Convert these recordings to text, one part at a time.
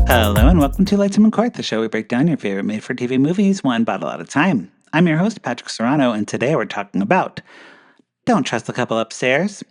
Hello and welcome to Lights Uncorked, the show we break down your favorite made-for-TV movies one bottle at a time. I'm your host, Patrick Serrano, and today we're talking about Don't Trust the Couple Upstairs.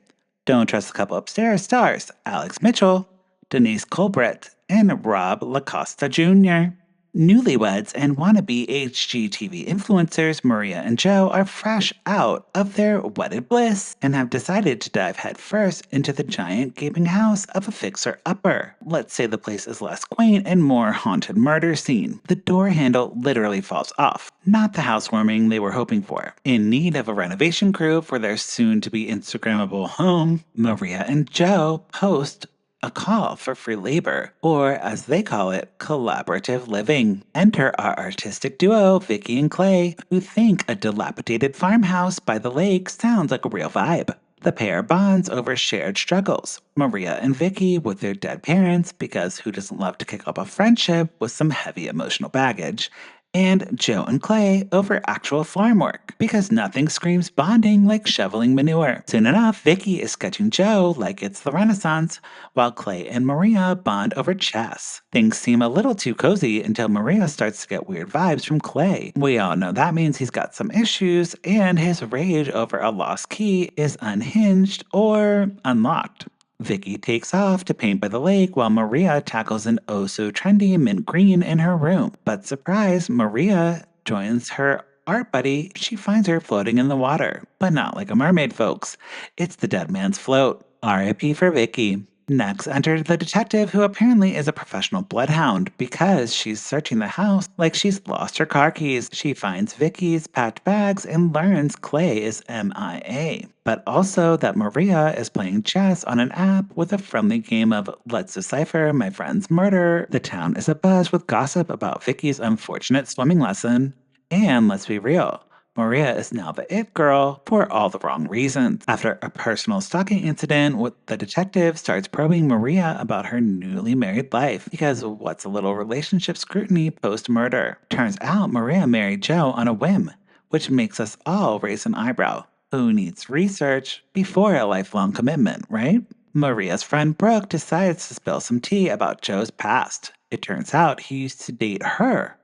Don't Trust the Couple Upstairs stars Alex Mitchell, Denise Colbrett, and Rob LaCosta Jr. Newlyweds and wannabe HGTV influencers Maria and Joe are fresh out of their wedded bliss and have decided to dive headfirst into the giant gaping house of a fixer-upper. Let's say the place is less quaint and more haunted murder scene. The door handle literally falls off. Not the housewarming they were hoping for. In need of a renovation crew for their soon-to-be Instagrammable home, Maria and Joe post a call for free labor, or as they call it, collaborative living. Enter our artistic duo, Vicki and Clay, who think a dilapidated farmhouse by the lake sounds like a real vibe. The pair bonds over shared struggles. Maria and Vicki with their dead parents, because who doesn't love to kick up a friendship with some heavy emotional baggage? And Joe and Clay over actual farm work, because nothing screams bonding like shoveling manure. Soon enough, Vicki is sketching Joe like it's the Renaissance, while Clay and Maria bond over chess. Things seem a little too cozy until Maria starts to get weird vibes from Clay. We all know that means he's got some issues, and his rage over a lost key is unhinged or unlocked. Vicki takes off to paint by the lake while Maria tackles an oh-so-trendy mint green in her room. But surprise, Maria joins her art buddy. She finds her floating in the water. But not like a mermaid, folks. It's the dead man's float. R.I.P. for Vicki. Next entered the detective, who apparently is a professional bloodhound because she's searching the house like she's lost her car keys. She finds Vicki's packed bags and learns Clay is MIA, but also that Maria is playing chess on an app with a friendly game of Let's Decipher My Friend's Murder. The town is abuzz with gossip about Vicki's unfortunate swimming lesson. And let's be real, Maria is now the it girl for all the wrong reasons. After a personal stalking incident, the detective starts probing Maria about her newly married life, because what's a little relationship scrutiny post-murder? Turns out Maria married Joe on a whim, which makes us all raise an eyebrow. Who needs research before a lifelong commitment, right? Maria's friend Brooke decides to spill some tea about Joe's past. It turns out he used to date her.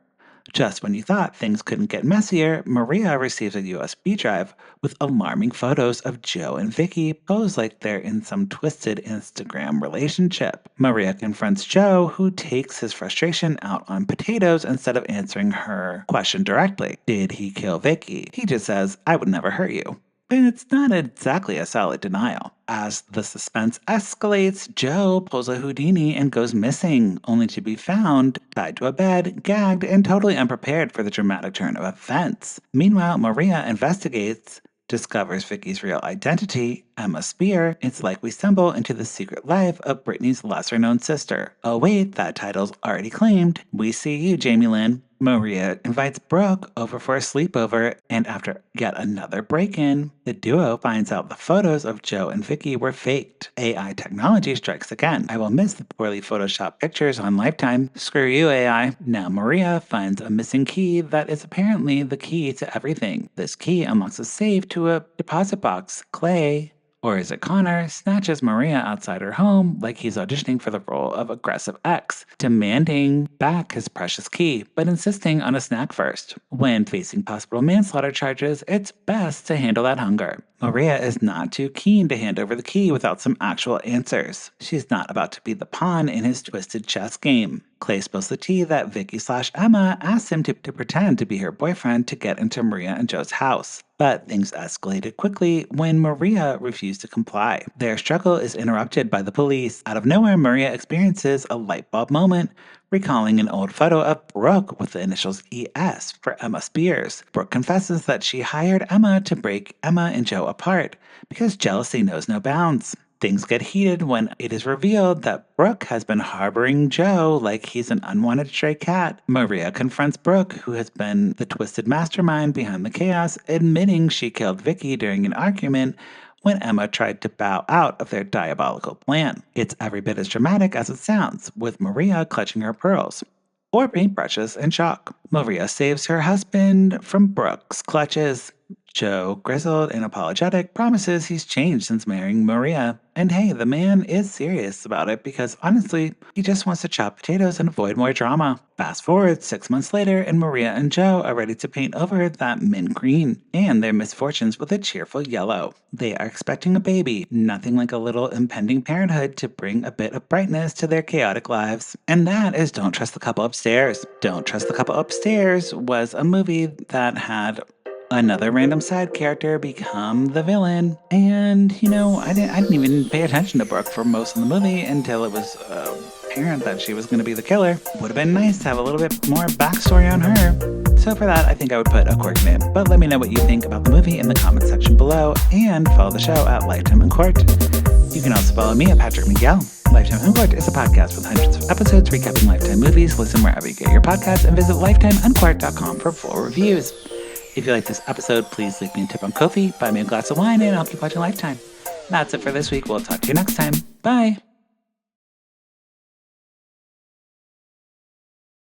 Just when you thought things couldn't get messier, Maria receives a USB drive with alarming photos of Joe and Vicki posed like they're in some twisted Instagram relationship. Maria confronts Joe, who takes his frustration out on potatoes instead of answering her question directly. Did he kill Vicki? He just says, "I would never hurt you." But it's not exactly a solid denial. As the suspense escalates, Joe pulls a Houdini and goes missing, only to be found tied to a bed, gagged, and totally unprepared for the dramatic turn of events. Meanwhile, Maria investigates, discovers Vicki's real identity, Emma Spear. It's like we stumble into the secret life of Britney's lesser-known sister. Oh wait, that title's already claimed. We see you, Jamie Lynn. Maria invites Brooke over for a sleepover, and after yet another break-in, the duo finds out the photos of Joe and Vicki were faked. AI technology strikes again. I will miss the poorly photoshopped pictures on Lifetime. Screw you, AI. Now Maria finds a missing key that is apparently the key to everything. This key unlocks a safe to a deposit box. Clay, or is it Connor, snatches Maria outside her home like he's auditioning for the role of aggressive ex, demanding back his precious key, but insisting on a snack first. When facing possible manslaughter charges, it's best to handle that hunger. Maria is not too keen to hand over the key without some actual answers. She's not about to be the pawn in his twisted chess game. Clay spills the tea that Vicki/Emma asked him to pretend to be her boyfriend to get into Maria and Joe's house. But things escalated quickly when Maria refused to comply. Their struggle is interrupted by the police. Out of nowhere, Maria experiences a light bulb moment, recalling an old photo of Brooke with the initials ES for Emma Spears. Brooke confesses that she hired Emma to break Emma and Joe apart because jealousy knows no bounds. Things get heated when it is revealed that Brooke has been harboring Joe like he's an unwanted stray cat. Maria confronts Brooke, who has been the twisted mastermind behind the chaos, admitting she killed Vicki during an argument when Emma tried to bow out of their diabolical plan. It's every bit as dramatic as it sounds, with Maria clutching her pearls, or paintbrushes, in shock. Maria saves her husband from Brooke's clutches. Joe, grizzled and apologetic, promises he's changed since marrying Maria. And hey, the man is serious about it because honestly, he just wants to chop potatoes and avoid more drama. Fast forward 6 months later, and Maria and Joe are ready to paint over that mint green and their misfortunes with a cheerful yellow. They are expecting a baby, nothing like a little impending parenthood to bring a bit of brightness to their chaotic lives. And that is Don't Trust the Couple Upstairs. Don't Trust the Couple Upstairs was a movie that had another random side character become the villain. And, I didn't even pay attention to Brooke for most of the movie until it was apparent that she was going to be the killer. Would have been nice to have a little bit more backstory on her. So for that, I think I would put a Cork name. But let me know what you think about the movie in the comments section below, and follow the show at Lifetime Uncorked. You can also follow me at Patrick Miguel. Lifetime Uncorked is a podcast with hundreds of episodes recapping Lifetime movies. Listen wherever you get your podcasts, and visit lifetimeuncorked.com for full reviews. If you like this episode, please leave me a tip on Ko-fi, buy me a glass of wine, and I'll keep watching Lifetime. That's it for this week. We'll talk to you next time. Bye!